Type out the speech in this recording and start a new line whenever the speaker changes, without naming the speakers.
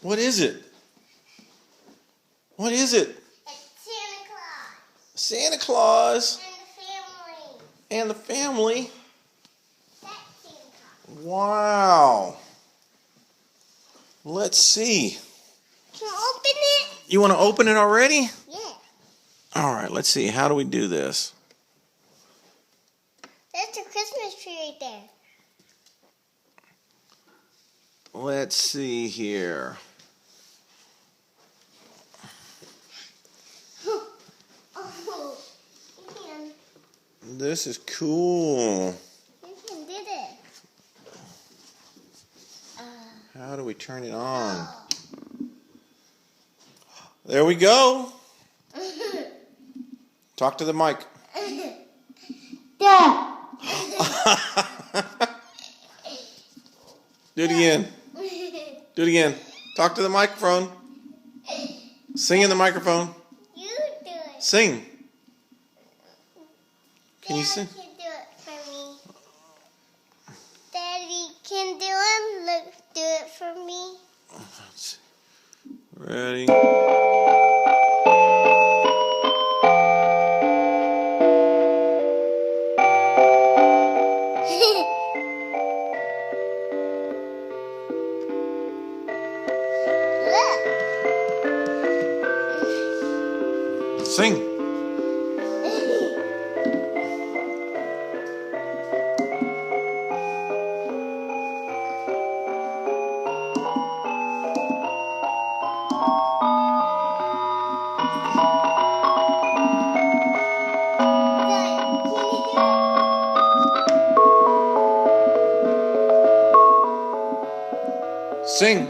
What is it? What is it?
It's Santa Claus.
Santa Claus
And the family.
and the family.
That's Santa Claus.
Wow. Let's see.
Can I open it?
You want to open it already?
Yeah.
All right, let's see. How do we do this?
That's a Christmas tree right there.
Let's see here.
Oh, you
This is cool.
can did it.
How do we turn it on? There we go. Talk to the mic.
Dad.
Do it again. Do it again. Talk to the microphone. Sing in the microphone.
You do it.
Sing. Can you
Daddy
sing?
can do it for me. Daddy can do it. Look, do it for me.
Let's see. Ready? Sing. Sing.